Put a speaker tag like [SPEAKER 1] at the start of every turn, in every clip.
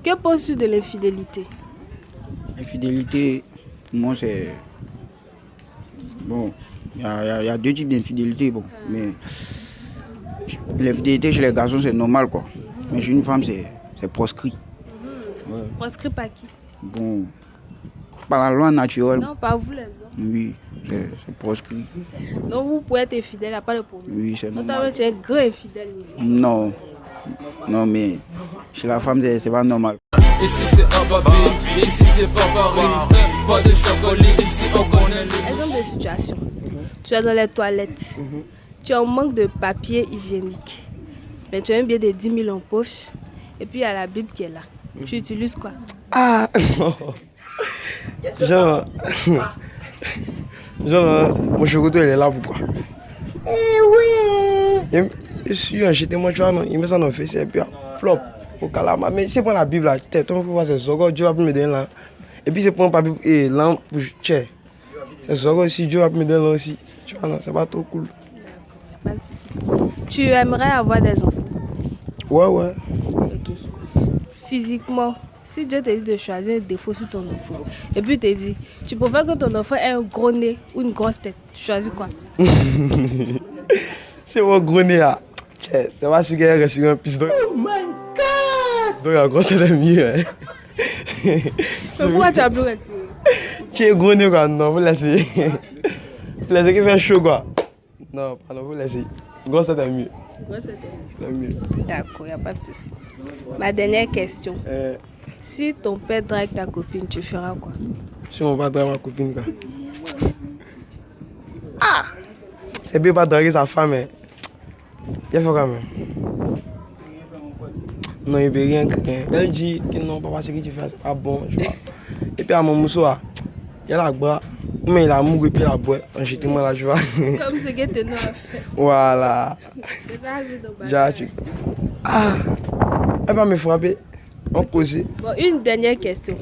[SPEAKER 1] Que penses-tu de l'infidélité?
[SPEAKER 2] L'infidélité, pour moi, c'est... Bon, il y a deux types d'infidélité, bon. Mais l'infidélité chez les garçons, c'est normal, quoi. Mais chez une femme, c'est proscrit. Ouais.
[SPEAKER 1] Proscrit par qui?
[SPEAKER 2] Bon, par la loi naturelle.
[SPEAKER 1] Non, pas vous les hommes.
[SPEAKER 2] Oui, c'est proscrit.
[SPEAKER 1] Donc vous pouvez être infidèle, il n'y a pas de problème.
[SPEAKER 2] Oui, c'est normal.
[SPEAKER 1] Notamment, tu es grand infidèle.
[SPEAKER 2] Non. Non, mais chez la femme, c'est pas normal.
[SPEAKER 3] Ici c'est un baby, ici c'est pas Paris. Pas de chocolat, ici on connaît les...
[SPEAKER 1] Exemple de situation. Tu es dans les toilettes. Tu as un manque de papier hygiénique. Mais tu as un billet de 10 000 en poche. Et puis il y a la Bible qui est là. Tu utilises quoi?
[SPEAKER 4] Ah genre, mon chocolat il est là pourquoi? Eh oui. Je suis acheté moi tu vois non, il met ça dans le fessier et puis flop au calama. Mais c'est pas la Bible là, tu vois voir c'est Zogo, Dieu va me donner là. Et puis c'est pour un papier et là pour c'est Zogo aussi, Dieu va me donner là aussi. Tu vois non, c'est pas trop cool.
[SPEAKER 1] Pas de souci. Tu aimerais avoir des enfants?
[SPEAKER 4] Ouais.
[SPEAKER 1] Ok. Physiquement, si Dieu te dit de choisir un défaut sur ton enfant, et puis te dit, tu préfères que ton enfant ait un gros nez ou une grosse tête, tu choisis quoi?
[SPEAKER 4] C'est mon gros nez là. Ça va sur qu'elle reste sur un piston. Oh my god! Donc la grosse tête est mieux. Hein.
[SPEAKER 1] Mais pourquoi tu as plus respirer?
[SPEAKER 4] Tu es gros nez quoi? Non, vous laissez. Vous laissez qu'il fait chaud quoi? Non, pardon, vous laissez. Grosse tête est mieux.
[SPEAKER 1] Grosse tête
[SPEAKER 4] C'est mieux.
[SPEAKER 1] D'accord, il n'y a pas de souci. Ma dernière question. Si ton père drague ta copine, tu feras quoi?
[SPEAKER 4] Si on va draguer ma copine quoi? Ah! C'est bien pas draguer sa femme, mais... Il fait quand même. Non, il ne peut rien créer. Elle dit que non, papa, ce que tu fais, c'est pas bon. Tu vois. Et puis à mon mousseau, il y a la bras, mais il a mouru et puis la boîte. J'étais moi là, tu vois.
[SPEAKER 1] Comme ce que tu as fait.
[SPEAKER 4] Voilà.
[SPEAKER 1] C'est ça, je
[SPEAKER 4] tu... Ah! Elle va me frapper. On cause.
[SPEAKER 1] Bon, une dernière question.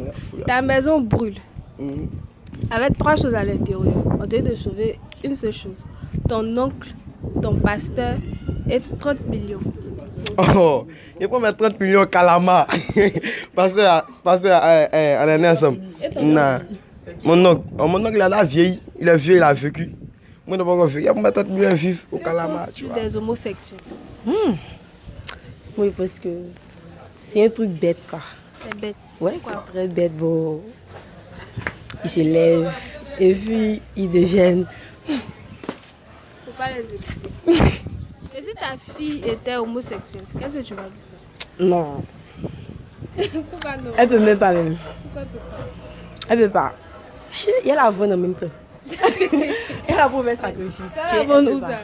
[SPEAKER 1] Ta maison brûle. Avec 3 choses à l'intérieur. On te dit de sauver une seule chose. Ton oncle, ton pasteur et 30 millions.
[SPEAKER 4] Oh, il faut mettre 30 millions calama. Pasteur, on est ensemble. Non. Mon oncle, il a vieilli. Il est vieux, il a vécu. Moi, je n'ai pas encore vécu. Il faut mettre 30 millions vivre au calama.
[SPEAKER 1] Tu es des homosexuels.
[SPEAKER 5] Oui, parce que c'est un truc bête, quoi.
[SPEAKER 1] C'est bête.
[SPEAKER 5] Ouais, c'est très bête. Bon, il se lève et puis il déjeune.
[SPEAKER 1] Faut pas les écouter. Et si ta fille était homosexuelle, qu'est-ce que tu vas lui faire?
[SPEAKER 5] Non.
[SPEAKER 1] Pourquoi non?
[SPEAKER 5] Elle peut même pas même.
[SPEAKER 1] Pourquoi elle peut pas?
[SPEAKER 5] Elle peut pas. Il y a la bonne en même temps. Elle a pour faire sacrifice.
[SPEAKER 1] C'est la bonne où ça?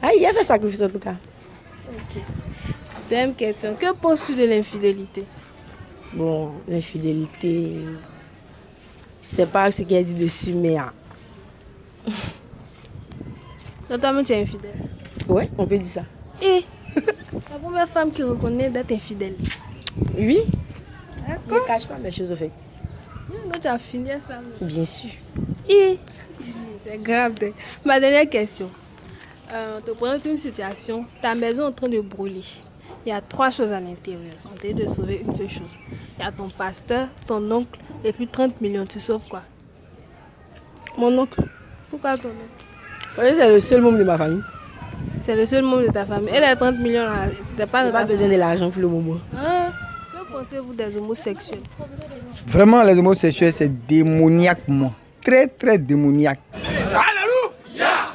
[SPEAKER 5] Ah, il a fait sacrifice en tout cas.
[SPEAKER 1] Ok. Deuxième question. Que penses-tu de l'infidélité?
[SPEAKER 5] Bon, l'infidélité, c'est pas ce qu'elle dit dessus, mais...
[SPEAKER 1] Notamment, tu es infidèle.
[SPEAKER 5] Ouais, on peut dire ça.
[SPEAKER 1] Et la première femme qui reconnaît d'être infidèle.
[SPEAKER 5] Oui.
[SPEAKER 1] D'accord.
[SPEAKER 5] Ne cache pas mes choses au fait.
[SPEAKER 1] Non, tu as fini ça.
[SPEAKER 5] Bien sûr.
[SPEAKER 1] Et c'est grave. Ma dernière question. On te présente une situation. Ta maison est en train de brûler. Il y a 3 choses à l'intérieur. On t'a dit de sauver une seule chose. Il y a ton pasteur, ton oncle et puis 30 millions. Tu sauves quoi?
[SPEAKER 5] Mon oncle.
[SPEAKER 1] Pourquoi ton oncle?
[SPEAKER 5] Parce que c'est le seul membre de ma famille.
[SPEAKER 1] C'est le seul membre de ta famille. Et les 30 millions, là, c'était pas...
[SPEAKER 5] Je n'ai pas besoin de l'argent pour le moment.
[SPEAKER 1] Hein? Que pensez-vous des homosexuels?
[SPEAKER 2] Vraiment, les homosexuels, c'est démoniaque pour moi. Très, très démoniaque. Alléluia!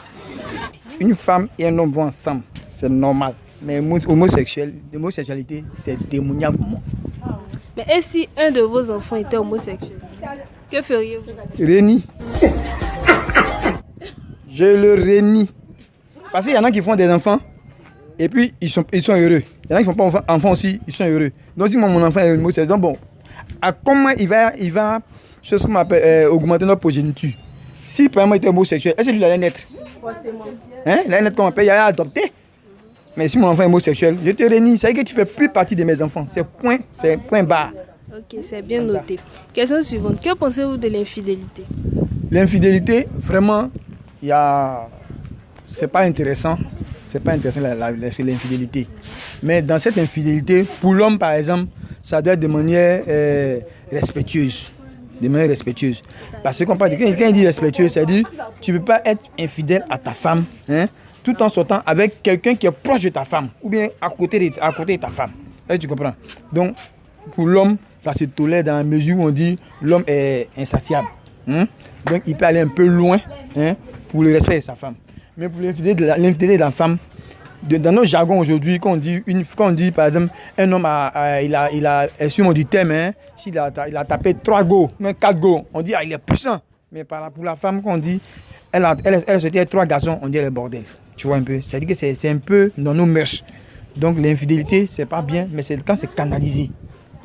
[SPEAKER 2] Une femme et un homme vont ensemble. C'est normal. Mais l'homosexualité, c'est démoniaque pour moi.
[SPEAKER 1] Mais et si un de vos enfants était homosexuel? Que feriez-vous?
[SPEAKER 2] Réni. Je le rénie. Parce qu'il y en a qui font des enfants et puis ils sont heureux. Il y en a qui ne font pas enfants aussi, ils sont heureux. Donc si mon enfant est homosexuel, donc bon, comment il va ce qu'on appelle augmenter notre progéniture? Si par exemple il était homosexuel, est-ce qu'il allait naître?
[SPEAKER 5] Forcément.
[SPEAKER 2] Hein? Il allait naître comme on appelle, il allait adopter. Mais si mon enfant est homosexuel, je te réunis. Ça veut dire que tu ne fais plus partie de mes enfants. C'est point barre.
[SPEAKER 1] Ok, c'est bien noté. Question suivante. Que pensez-vous de l'infidélité?
[SPEAKER 2] L'infidélité, vraiment, c'est pas intéressant. C'est pas intéressant l'infidélité. Mais dans cette infidélité, pour l'homme par exemple, ça doit être de manière respectueuse. De manière respectueuse. Parce que quand il dit respectueux, c'est-à-dire tu ne peux pas être infidèle à ta femme, hein, tout en sortant avec quelqu'un qui est proche de ta femme, ou bien à côté de ta femme. Est-ce que tu comprends? Donc, pour l'homme, ça se tolère dans la mesure où on dit l'homme est insatiable. Hein? Donc, il peut aller un peu loin, hein, pour le respect de sa femme. Mais pour l'infidélité de la femme, dans nos jargons aujourd'hui, quand on dit par exemple, un homme excusez-moi du thème, hein, s'il a tapé 3 go, même 4 go, on dit il est puissant. Mais pour la femme, quand on dit elle se dit 3 garçons, on dit elle est bordel. Tu vois un peu? C'est-à-dire que c'est un peu dans nos mœurs. Donc l'infidélité, c'est pas bien, mais c'est quand c'est canalisé.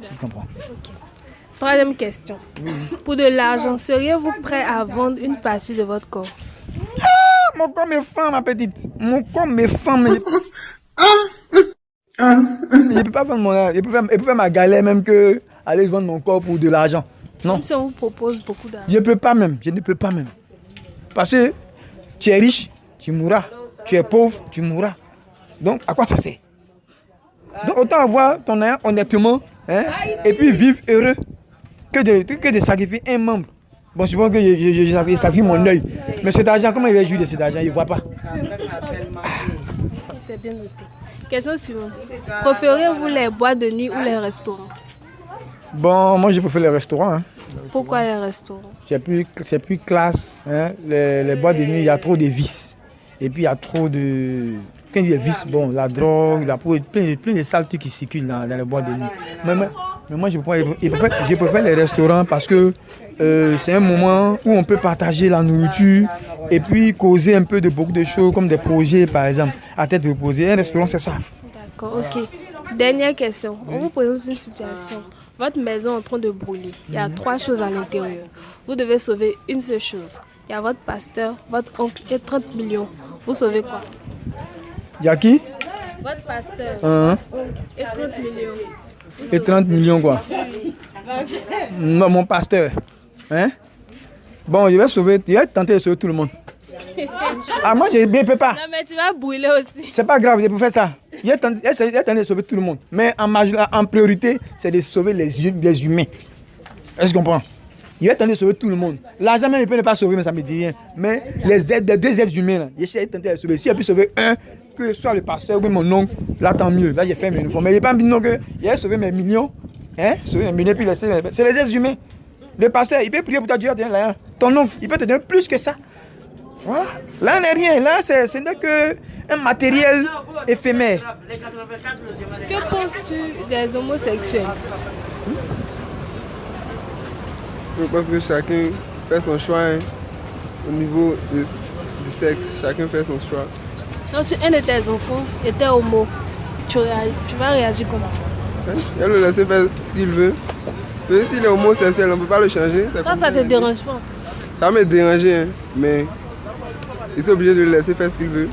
[SPEAKER 2] Tu comprends?
[SPEAKER 1] Okay. Troisième question. Pour de l'argent, seriez-vous prêt à vendre une partie de votre corps?
[SPEAKER 2] Mon corps me fend, ma petite. Mon corps me fend, mais... Je peux pas vendre mon argent. Je peux faire ma galère même que aller vendre mon corps pour de l'argent. Non.
[SPEAKER 1] Même si on vous propose beaucoup d'argent.
[SPEAKER 2] Je peux pas même. Je ne peux pas même. Parce que tu es riche, tu mourras. Tu es pauvre, tu mourras. Donc, à quoi ça sert? Donc, autant avoir ton argent honnêtement, hein, et puis vivre heureux que de sacrifier un membre. Bon, je pense que je sacrifie mon œil. Mais cet argent, comment il va jouir de cet argent? Il ne voit pas.
[SPEAKER 1] C'est bien noté. Question suivante. Préférez-vous les boîtes de nuit ou les restaurants?
[SPEAKER 2] Bon, moi, je préfère les restaurants. Hein.
[SPEAKER 1] Pourquoi les restaurants? C'est
[SPEAKER 2] plus classe. Hein. Les boîtes de nuit, il y a trop de vices. Et puis, il y a trop de... Quand il y a vices, bon, la drogue, la peau, plein de sales trucs qui circulent dans les boîtes de nuit. Mais moi, je préfère les restaurants parce que c'est un moment où on peut partager la nourriture et puis causer un peu de beaucoup de choses comme des projets, par exemple, à tête reposée. Un restaurant, c'est ça.
[SPEAKER 1] D'accord, ok. Dernière question. On vous présente une situation. Votre maison est en train de brûler. Il y a 3 choses à l'intérieur. Vous devez sauver une seule chose. Il y a votre pasteur, votre oncle et 30 millions. Vous sauvez quoi?
[SPEAKER 2] Il y a qui?
[SPEAKER 1] Votre pasteur, oncle et 30 millions.
[SPEAKER 2] Et 30 millions quoi? Non, mon pasteur. Hein? Bon, je vais tenter de sauver tout le monde. Ah, moi, je ne peux pas.
[SPEAKER 1] Non, mais tu vas brûler aussi.
[SPEAKER 2] C'est pas grave, je peux faire ça. Il a tenté de sauver tout le monde. Mais en priorité, c'est de sauver les humains. Est-ce que tu comprends? Il va tenter de sauver tout le monde. L'argent même, il peut ne pas sauver, mais ça ne me dit rien. Mais les 2 êtres humains, là, il essaie de tenter de sauver. S'il a pu sauver un, que ce soit le pasteur ou mon oncle, là, tant mieux. Là, j'ai fait mes uniformes. Mais il n'a pas dit non que il a sauvé mes millions. Hein? Sauver mes millions, puis laisser. C'est les êtres humains. Le pasteur, il peut prier pour ta Dieu. Ton oncle, il peut te donner plus que ça. Voilà. Là, on n'est rien. Là, ce n'est qu'un matériel éphémère.
[SPEAKER 1] Que penses-tu des homosexuels?
[SPEAKER 6] Je pense que chacun fait son choix, hein. Au niveau du sexe. Chacun fait son choix.
[SPEAKER 1] Donc, si un de tes enfants était homo, tu vas réagir comment?
[SPEAKER 6] Hein? Il va le laisser faire ce qu'il veut. S'il est homosexuel, on ne peut pas le changer.
[SPEAKER 1] Toi, ça ne te dérange pas?
[SPEAKER 6] Ça va me déranger, hein, mais ils sont obligés de le laisser faire ce qu'il veut.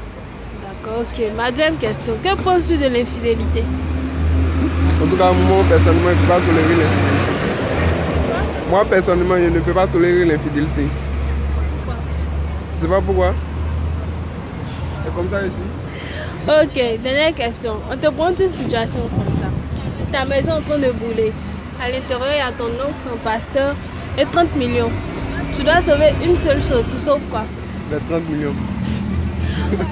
[SPEAKER 1] D'accord, ok. Ma deuxième question. Que penses-tu de l'infidélité?
[SPEAKER 6] En tout cas, moi, personnellement, je ne peux pas tolérer l'infidélité. Moi, personnellement, je ne peux pas tolérer l'infidélité.
[SPEAKER 1] Pourquoi?
[SPEAKER 6] Je ne sais pas pourquoi. C'est comme ça que je suis.
[SPEAKER 1] Ok, dernière question. On te prend une situation comme ça. Ta maison est en train de brûler. À l'intérieur, il y a ton oncle, un pasteur et 30 millions. Tu dois sauver une seule chose. Tu sauves quoi?
[SPEAKER 6] Les 30 millions.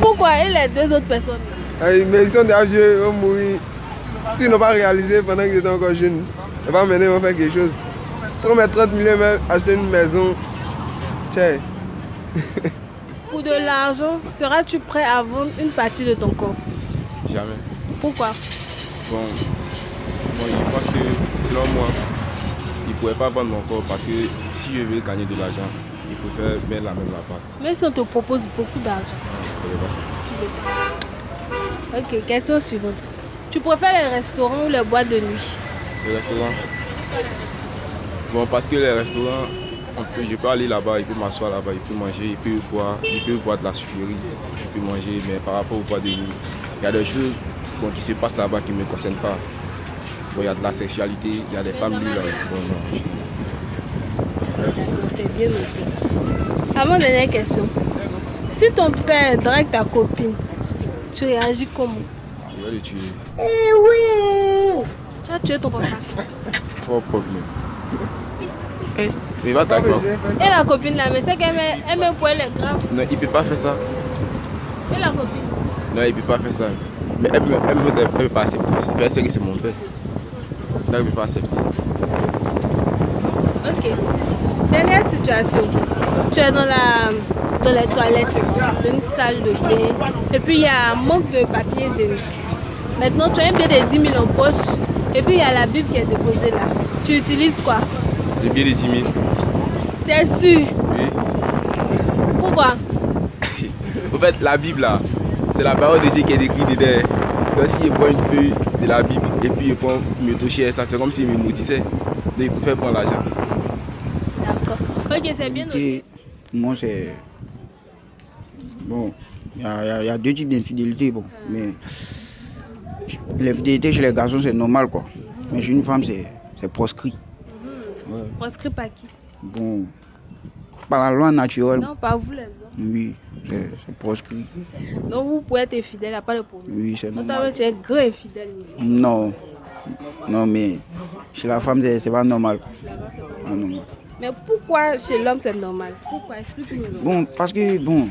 [SPEAKER 1] Pourquoi? Et les 2 autres personnes?
[SPEAKER 6] Mais ils sont déjà vieux, ils vont mourir. S'ils n'ont pas réalisé pendant qu'ils étaient encore jeunes, ils vont mener, ils vont faire quelque chose. Pour mettre 30 millions, même acheter une maison, cher.
[SPEAKER 1] Pour de l'argent, seras-tu prêt à vendre une partie de ton corps?
[SPEAKER 7] Jamais.
[SPEAKER 1] Pourquoi?
[SPEAKER 7] Bon, je pense que selon moi, il ne pourrait pas vendre mon corps parce que si je veux gagner de l'argent, il préfère mettre la même part.
[SPEAKER 1] Mais si on te propose beaucoup d'argent,
[SPEAKER 7] Je ne ferais pas ça.
[SPEAKER 1] tu veux pas. Ok, question suivante. Tu préfères les restaurants ou les boîtes de nuit?
[SPEAKER 7] Les restaurants. Bon, parce que les restaurants, je peux aller là-bas, il peut m'asseoir là-bas, il peut manger, il peut boire de la sucrerie, il peut manger, mais par rapport aux boîtes de nuit, il y a des choses qui se passent là-bas qui ne me concernent pas. Bon, il y a de la sexualité, il y a des femmes libres. Bon, non.
[SPEAKER 1] C'est bien noté. Avant dernière question. Si ton père drague ta copine, tu réagis comment?
[SPEAKER 7] Je vais le tuer.
[SPEAKER 1] Tu as tué ton papa.
[SPEAKER 7] Pas problème. Mais va d'accord.
[SPEAKER 1] Et la copine là, mais c'est qu'elle met pour elle est grave.
[SPEAKER 7] Non, il peut pas faire ça.
[SPEAKER 1] Et la copine?
[SPEAKER 7] Non, il peut pas faire ça. Mais elle peut pas accepter aussi. Elle sait que c'est mon père. Donc elle peut pas accepter.
[SPEAKER 1] Ok. Dernière situation. Tu es dans les toilettes, une salle de bain. Et puis il y a un manque de papier hygiénique. Maintenant, tu as un billet de 10 000 en poche. Et puis il y a la Bible qui est déposée là. Tu utilises quoi?
[SPEAKER 7] Le billet de 10 000.
[SPEAKER 1] Tu es sûr?
[SPEAKER 7] Oui.
[SPEAKER 1] Pourquoi?
[SPEAKER 7] En fait, la Bible là, c'est la parole de Dieu qui est écrite dedans. Donc si je prends une feuille de la Bible et puis je prends me toucher ça, c'est comme s'il me maudissait. Donc il peut faire prendre l'argent.
[SPEAKER 1] D'accord. Ok, c'est bien noté.
[SPEAKER 8] Et moi, c'est. Bon, il y a deux types d'infidélité. Bon, mais l'infidélité chez les garçons, c'est normal, quoi. Mais chez une femme, c'est proscrit. Ouais.
[SPEAKER 1] Proscrit par qui?
[SPEAKER 8] Bon, par la loi naturelle.
[SPEAKER 1] Non, pas vous les hommes.
[SPEAKER 8] Oui, c'est proscrit.
[SPEAKER 1] Donc vous pouvez être infidèle, il n'y a pas de problème.
[SPEAKER 8] Oui, c'est
[SPEAKER 1] Notamment,
[SPEAKER 8] normal.
[SPEAKER 1] tu es grand infidèle.
[SPEAKER 8] Non. Non, mais chez la femme, c'est pas normal. Pas normal.
[SPEAKER 1] Mais pourquoi chez l'homme c'est normal? Pourquoi? Explique-moi.
[SPEAKER 8] Bon, parce que, bon,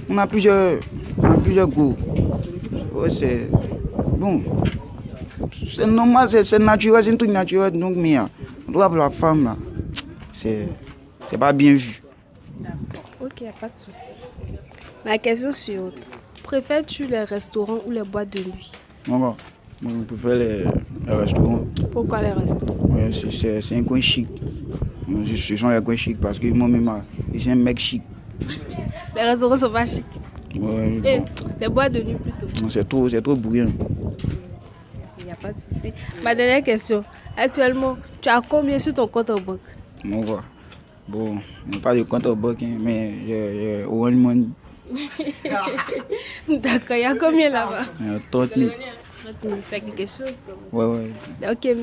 [SPEAKER 8] on a plusieurs goûts. Ouais, c'est. Bon, c'est normal, c'est naturel, c'est un truc naturel. Donc, mais en tout cas, pour la femme, là, c'est pas bien vu.
[SPEAKER 1] D'accord. Ok, il n'y a pas de souci. Ma question suivante. Préfères-tu les restaurants ou les boîtes de nuit?
[SPEAKER 8] Bon, moi, je préfère les restaurants.
[SPEAKER 1] Pourquoi les restaurants?
[SPEAKER 8] Ouais, c'est un coin chic. Ce sont les coins chics parce que moi-même, je suis un mec chic.
[SPEAKER 1] Les restaurants sont pas chics.
[SPEAKER 8] Ouais,
[SPEAKER 1] Et
[SPEAKER 8] bon.
[SPEAKER 1] les boîtes de nuit plutôt.
[SPEAKER 8] C'est trop bruyant.
[SPEAKER 1] Il n'y a pas de souci. Ma dernière question. Actuellement, tu as combien sur ton compte en banque?
[SPEAKER 8] On voit. Bon, je n'ai pas de compte au banque, mais j'ai Orange Money.
[SPEAKER 1] D'accord, il y a combien là-bas?
[SPEAKER 8] 30 000.
[SPEAKER 1] C'est quelque chose comme...
[SPEAKER 8] Ouais.
[SPEAKER 1] Ok,